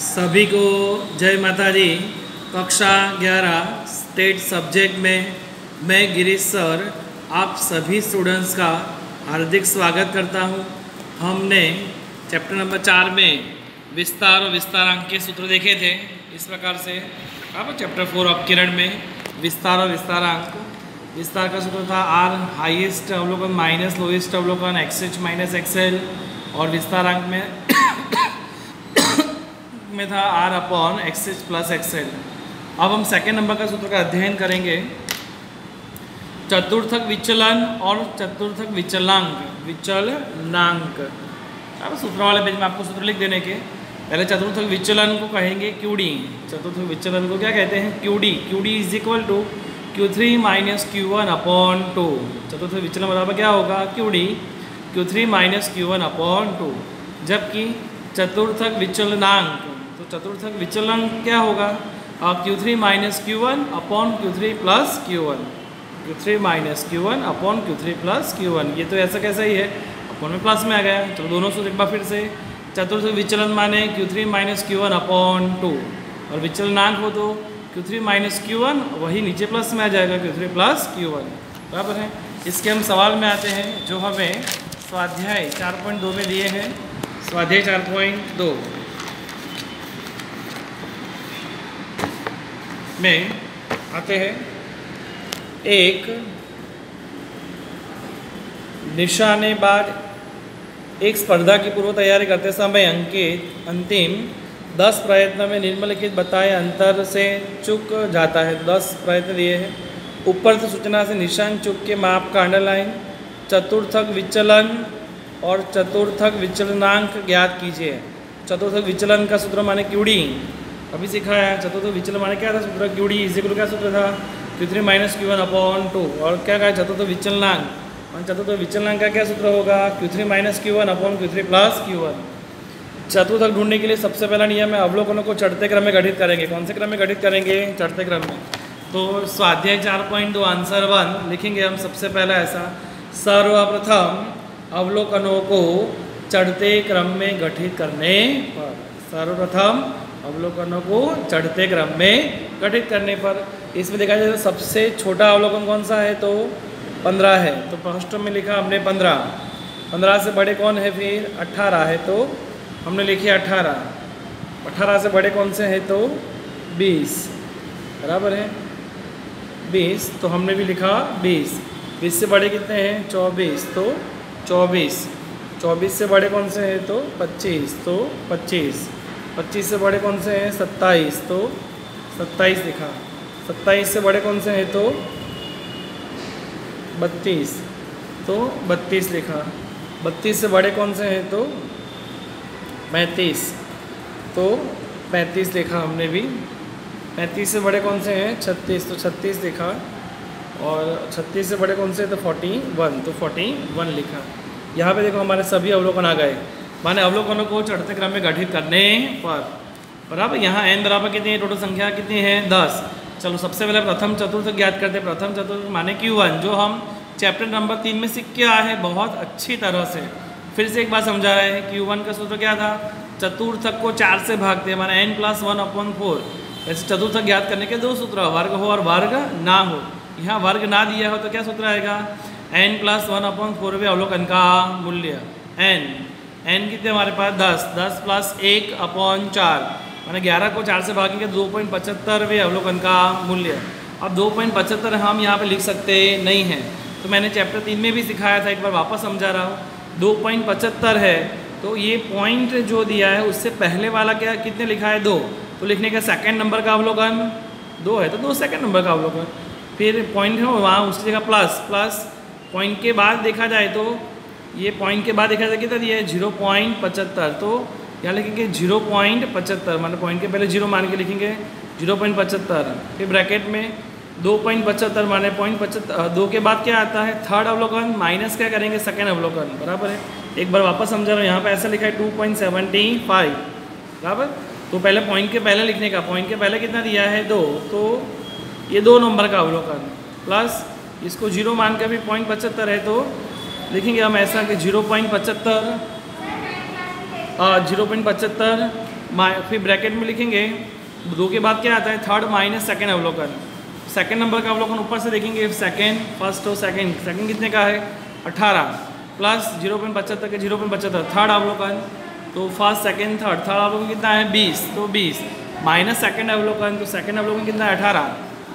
सभी को जय माता दी। कक्षा 11 स्टेट सब्जेक्ट में मैं गिरीश सर आप सभी स्टूडेंट्स का हार्दिक स्वागत करता हूं। हमने चैप्टर नंबर 4 में विस्तार और विस्तारांक के सूत्र देखे थे। इस प्रकार से अब चैप्टर 4 अपकिरण में विस्तार और विस्तारांक। विस्तार का सूत्र था आर हाईएस्ट अवलोकन माइनस लोएस्ट अवलोकन एक्सएच माइनस एक्सएल, और विस्तारांक में था आर अपॉन एक्सएच प्लस एक्सएल। अब हम सेकेंड नंबर का सूत्र का अध्ययन करेंगे। चतुर्थक विचलन और चतुर्थक विचलनांक। अब सूत्र वाले पेज में आपको सूत्र लिख देने के पहले चतुर्थक विचलन को कहेंगे क्यूडी। चतुर्थक विचलन को क्या कहते हैं? QD. QD is equal to Q3 minus Q1 upon 2। चतुर्थक विचलन बराबर क्या होगा? QD Q3 minus Q1 upon 2। जबकि चतुर्थक विचलनांक, तो चतुर्थक विचलन क्या होगा? Q3 minus Q1 upon Q3 plus Q1। Q3 minus Q1 upon Q3 plus Q1। ये तो ऐसा कैसा ही है, अपॉन में प्लस में आ गया। चलो दोनों सूत्र एक बार फिर से। चतुर्थक विचलन माने Q3 माइनस Q1 अपॉन 2, और विचलनांक हो तो Q3 माइनस Q1 वही नीचे प्लस में आ जाएगा Q3 प्लस Q1। बराबर है। इसके हम सवाल में आते हैं जो हमें स्वाध्याय 4.2 में दिए हैं। स्वाध्याय 4.2 में आते हैं एक निशानेबाज एक स्पर्धा की पूर्व तैयारी करते समय अंकित अंतिम 10 प्रयत्न में निम्नलिखित बताए अंतर से चूक जाता है। 10 प्रयत्न दिए हैं। ऊपर से सूचना से निशान चूक के माप का अंडरलाइन। चतुर्थक विचलन और चतुर्थक विचलनांक ज्ञात कीजिए। चतुर्थक विचलन का सूत्र माने क्यूडी, अभी सिखाया है। चतुर्थक विचलन माने क्या था सूत्र? क्यूडी इज इक्वल टू क्या सूत्र था? Q3 minus Q1 upon 2। और क्या कहा? चतुर्थक विचलनांक। चतुर्थक विचलनांक का क्या सूत्र होगा? Q3 minus Q1 upon Q3 plus Q1। चतुर्थक ढूंढने के लिए सबसे पहला नियम है अवलोकनों को चढ़ते क्रम में गठित करेंगे। कौन से क्रम में गठित करेंगे? चढ़ते क्रम में। तो स्वाध्याय 4.2 आंसर 1 लिखेंगे हम सबसे पहला ऐसा। सर्वप्रथम अवलोकनों को चढ़ते क्रम में गठित करने पर, सर्वप्रथम अवलोकनों को चढ़ते क्रम में गठित करने पर, इसमें देखा जाए तो सबसे छोटा अवलोकन कौन सा है? तो 15 है। तो फर्स्ट में लिखा हमने 15। 15 से बड़े कौन है? फिर 18 है, तो हमने लिखे 18। 18 से बड़े कौन से हैं? तो 20। बराबर है 20, तो हमने भी लिखा 20। 20 से बड़े कितने हैं? 24, तो 24। 24 से बड़े कौन से हैं? तो 25, तो 25। 25 से बड़े कौन से हैं? 27, तो 27 लिखा। 27 से बड़े कौन से हैं? तो 32, तो 32 लिखा। 32 से बड़े कौन से हैं? तो 35, तो 35 लिखा हमने भी। 35 से बड़े कौन से हैं? 36, तो 36 लिखा। और 36 से बड़े कौन से हैं? तो 41, तो 41 लिखा। यहाँ पे देखो हमारे सभी अवलोकन आ गए, माने अवलोकनों को चढ़ते क्रम में गठित करने पर। बराबर यहाँ n बराबर कितनी है? टोटल संख्या कितनी है? 10। चलो सबसे पहले प्रथम चतुर्थ ज्ञात करते हैं। प्रथम चतुर्थ माने Q1, जो हम चैप्टर नंबर 3 में सीख के आए हैं बहुत अच्छी तरह से। फिर से एक बार समझा रहे हैं। Q1 का सूत्र क्या था? चतुर्थक को 4 से भागते हैं, माना n+1/4। ऐसे चतुर्थक ज्ञात करने के दो सूत्र, वर्ग हो और वर्ग ना हो। यहाँ वर्ग ना दिया हो तो क्या सूत्र आएगा? n+1/4 में अवलोकन का मूल्य n कितने हमारे पास? 10 प्लस 1/4, माना 11 को 4 से भागेंगे 2.75 अवलोकन का मूल्य। अब 2.75 हम यहाँ पे लिख सकते नहीं हैं, तो मैंने चैप्टर 3 में भी सिखाया था, एक बार वापस समझा रहा हूँ। 2.75 है, तो ये पॉइंट जो दिया है उससे पहले वाला क्या कितने लिखा है? 2, तो लिखने का सेकंड नंबर का अवलोकन 2 है, तो 2 सेकंड नंबर का अवलोकन। फिर पॉइंट है वहाँ उसकी जगह प्लस पॉइंट के बाद देखा जाए तो ये पॉइंट के बाद देखा जाए कितना दिया है? 0.75, तो यहाँ लिखेंगे 0.75, मतलब पॉइंट के पहले 0 मान के लिखेंगे 0.75। फिर ब्रैकेट में 2.75 माने 0.75। 2 के बाद क्या आता है? थर्ड अवलोकन, माइनस क्या करेंगे? सेकेंड अवलोकन। बराबर है। एक बार वापस समझा रहा हूँ, यहाँ पे ऐसा लिखा है 2.75। बराबर, तो पहले पॉइंट के पहले लिखने का, पॉइंट के पहले कितना दिया है? 2, तो ये 2 नंबर का अवलोकन प्लस इसको 0 मान के भी 0.75 है, तो लिखेंगे हम ऐसा कि 0.75 0.75, फिर ब्रैकेट में लिखेंगे 2 के बाद क्या आता है थर्ड माइनस सेकेंड अवलोकन। सेकेंड नंबर का अवलोकन ऊपर से देखेंगे, सेकेंड फर्स्ट हो सेकेंड कितने का है 18 प्लस 0.75 के 0.75 थर्ड अवलोकन, तो फर्स्ट सेकेंड थर्ड अवलोकन कितना है 20, तो 20 माइनस सेकेंड अवलोकन, तो सेकेंड अवलोकन कितना है 18,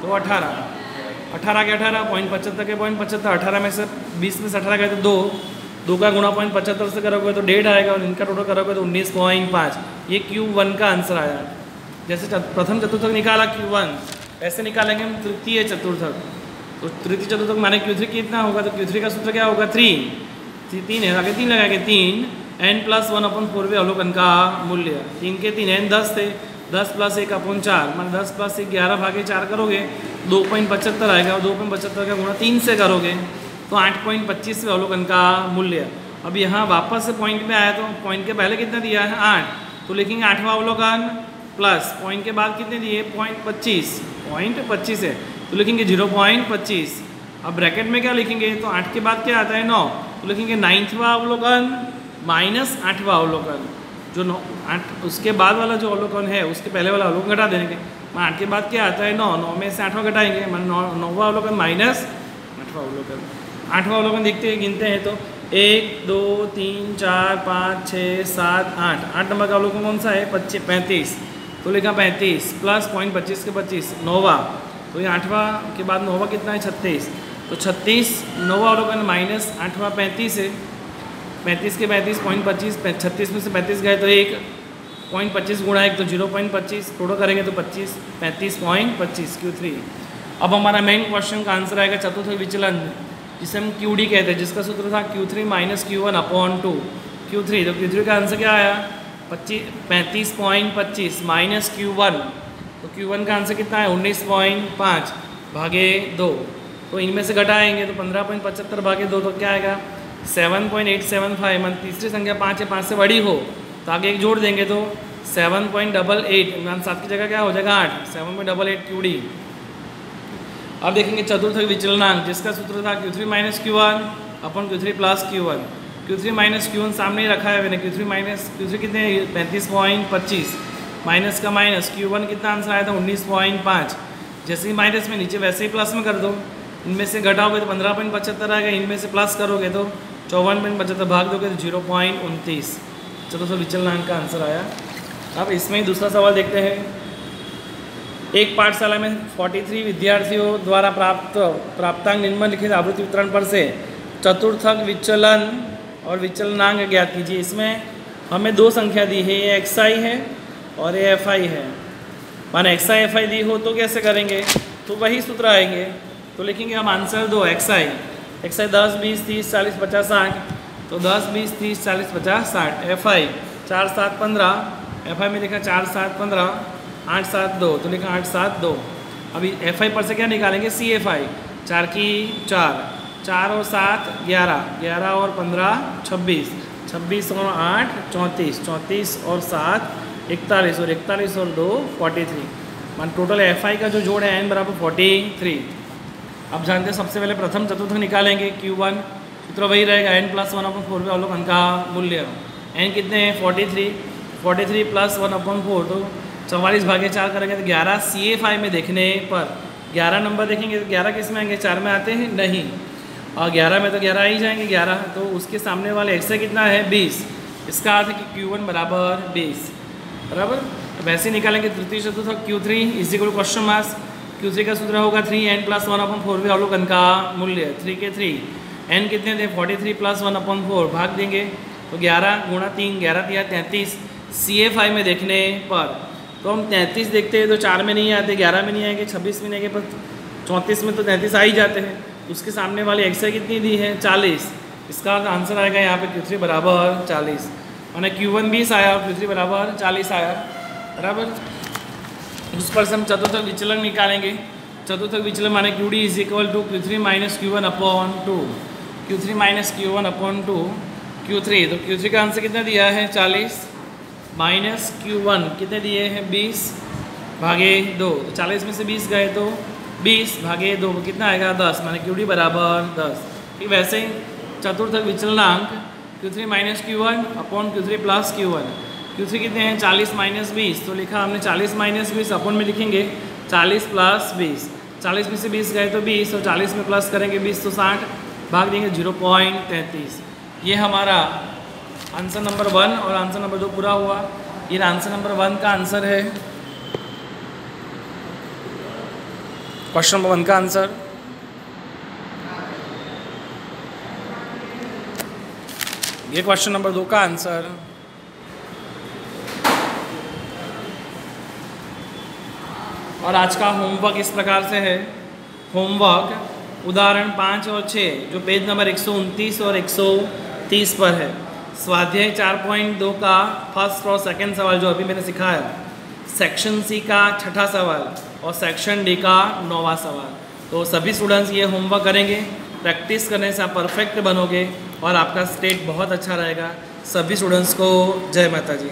तो 18 के 18 0.75 के 0.75, 18 में से 20 में से 18 गए तो 2 का गुणा 0.75 से करोगे तो 1.5 आएगा और इनका टोटल करोगे तो 19.5। ये Q1 का आंसर आया। जैसे प्रथम चतुर्थक निकाला Q1, ऐसे निकालेंगे हम तृतीय चतुर्थक। तो तृतीय चतुर्थक माने Q3 कितना होगा, तो Q3 का सूत्र क्या होगा 3 है, आगे 3 लगाएंगे 3 n+1/4 अवलोकन का मूल्य, 3 के 3 n 10 थे, 10 + 1/4 मान 10 + 1 11/4 करोगे 2.75 आएगा और 2.75 का गुणा 3 से करोगे तो 8.25 अवलोकन का मूल्य। अब यहाँ वापस से पॉइंट में आया तो पॉइंट के पहले कितना दिया है 8, तो लिखेंगे 8वां अवलोकन प्लस पॉइंट के बाद कितने दिए 0.25 है तो लिखेंगे 0.25। अब ब्रैकेट में क्या लिखेंगे, तो 8 के बाद क्या आता है 9, तो लिखेंगे 9वां अवलोकन माइनस 8वां अवलोकन, जो 8 उसके बाद वाला जो अवलोकन है उसके पहले वाला अवलोकन घटा देंगे। 8 के बाद क्या आता है 9 में से 8वां घटाएंगे, मान 9वां अवलोकन माइनस 8वां अवलोकन। 8वां अवलोकन देखते हैं, गिनते हैं तो 1 2 3 4 5 6 7 8 नंबर का अवलोकन कौन सा है 35, तो लिखा 35 प्लस 0.25 के 25 9वां, तो ये 8वां के बाद 9वां कितना है 36, तो 36 9वां अवलोकन माइनस 8वां 35 है, 35 के 35 0.25, 36 में से 35 गए तो 1.25 गुणा 1 तो 0.25, टोटल करेंगे तो 35.25 Q3। अब हमारा मेन क्वेश्चन का आंसर आएगा चतुर्थ विचलन, जिसे हम QD कहते हैं, जिसका सूत्र था Q3 - Q1/2 Q3, तो Q3 का आंसर क्या आया 35.25 माइनस Q1, तो Q1 का आंसर कितना है 19.5 भागे 2, तो इनमें से घटाएंगे तो 15.75 भागे 2 तो क्या आएगा 7.875, मान तीसरी संख्या 5 है 5 से बड़ी हो तो आगे एक जोड़ देंगे तो 7.88, मान 7 की जगह क्या हो जाएगा 8, 7.88 QD। अब देखेंगे चतुर्थ विचलनांक, जिसका सूत्र था Q3 - Q1/Q3 + Q1। Q3 - Q1 सामने ही रखा है मैंने, Q3 कितने 35.25 माइनस का माइनस, Q1 कितना आंसर आया था 19.5, जैसे ही माइनस में नीचे वैसे ही प्लस में कर दो, इनमें से घटाओगे तो 15.75 आएगा, इनमें से प्लस करोगे तो 54.75 भाग दोगे तो 0.29, चतुर्थ विचलनांक का आंसर आया। अब इसमें ही दूसरा सवाल देखते हैं। एक पाठशाला में 43 विद्यार्थियों द्वारा प्राप्तांक निम्नलिखित आवृत्ति वितरण पर से चतुर्थक विचलन और विचलनांक ज्ञात कीजिए। इसमें हमें 2 संख्या दी है, ये XI है और ये FI है। माने XI FI दी हो तो कैसे करेंगे, तो वही सूत्र आएंगे, तो लिखेंगे हम आंसर 2 XI 10 20 30 40 50 60, तो 10 20 30 40 50 60। FI 4 7 15, FI में लिखा 4 7 15 8 7 2, तो लिखा 8 7 2। अभी FI पर से क्या निकालेंगे CFI, 4 की 4 और 7 11, 11 और 15 26, 26 और 8 34, 34 और 7 41 और 41 और 2 43, मान टोटल FI का जो जोड़ है n = 43। अब जानते हैं सबसे पहले प्रथम चतुर्थक निकालेंगे Q1, सूत्र वही रहेगा n+1/4 अवलोकन का मूल्य। n कितने हैं 43 + 1/4 तो 44 भागे 4 करेंगे तो 11 CFI में देखने पर 11 नंबर देखेंगे तो 11 किस में आएंगे 4 में आते हैं नहीं, और 11 में तो 11 ही जाएंगे 11, तो उसके सामने वाले XI कितना है 20, इसका अर्थ है कि Q1 = 20 बराबर। तो वैसे निकालेंगे तृतीय चतुर्थक Q3 = क्वेश्चन मार्क्स। Q3 का सूत्र होगा 3n+1/4 अवलोकन का मूल्य, 3 के 3 n कितने थे 43 + 1/4 भाग देंगे तो 11 गुणा 3 11 दिया 33 CFI में देखने पर, तो हम 33 देखते हैं तो 4 में नहीं आते, 11 में नहीं आएंगे, 26 में नहीं आएंगे, पर 34 में तो 33 आ ही जाते हैं। उसके सामने वाली XI कितनी दी है 40, इसका आंसर आएगा यहाँ पे Q3 = 40, मैंने Q1 20 आया और Q3 = 40 आया बराबर। उस पर से हम चतुर्थक विचलन निकालेंगे। चतुर्थक विचलन माने QD = Q3 - Q1/2, Q3 - Q1/2 Q3, तो Q3 का आंसर कितना दिया है 40 माइनस Q1 कितने दिए हैं 20 भागे 2, तो 40 में से 20 गए तो 20 भागे 2 कितना आएगा 10, माने QD = 10। ठीक वैसे ही चतुर्थक विचलनांक Q3 minus Q1 upon Q3 plus Q1। Q3 कितने हैं 40 माइनस 20, तो लिखा हमने 40 माइनस 20 अपॉन में लिखेंगे 40 प्लस 20। 40 में से 20 गए तो 20, और 40 में प्लस करेंगे 20 तो 60, भाग देंगे 0.33। ये हमारा आंसर नंबर 1 और आंसर नंबर 2 पूरा हुआ। ये आंसर नंबर 1 का आंसर है, क्वेश्चन नंबर 1 का आंसर। ये क्वेश्चन नंबर 2 का आंसर। और आज का होमवर्क इस प्रकार से है। होमवर्क उदाहरण 5 और 6 जो पेज नंबर 129 और 130 पर है। स्वाध्याय 4.2 का फर्स्ट और सेकंड सवाल जो अभी मैंने सिखाया, सेक्शन सी का 6ठा सवाल और सेक्शन डी का 9वां सवाल। तो सभी स्टूडेंट्स ये होमवर्क करेंगे, प्रैक्टिस करने से आप परफेक्ट बनोगे और आपका स्टेट बहुत अच्छा रहेगा। सभी स्टूडेंट्स को जय माता जी।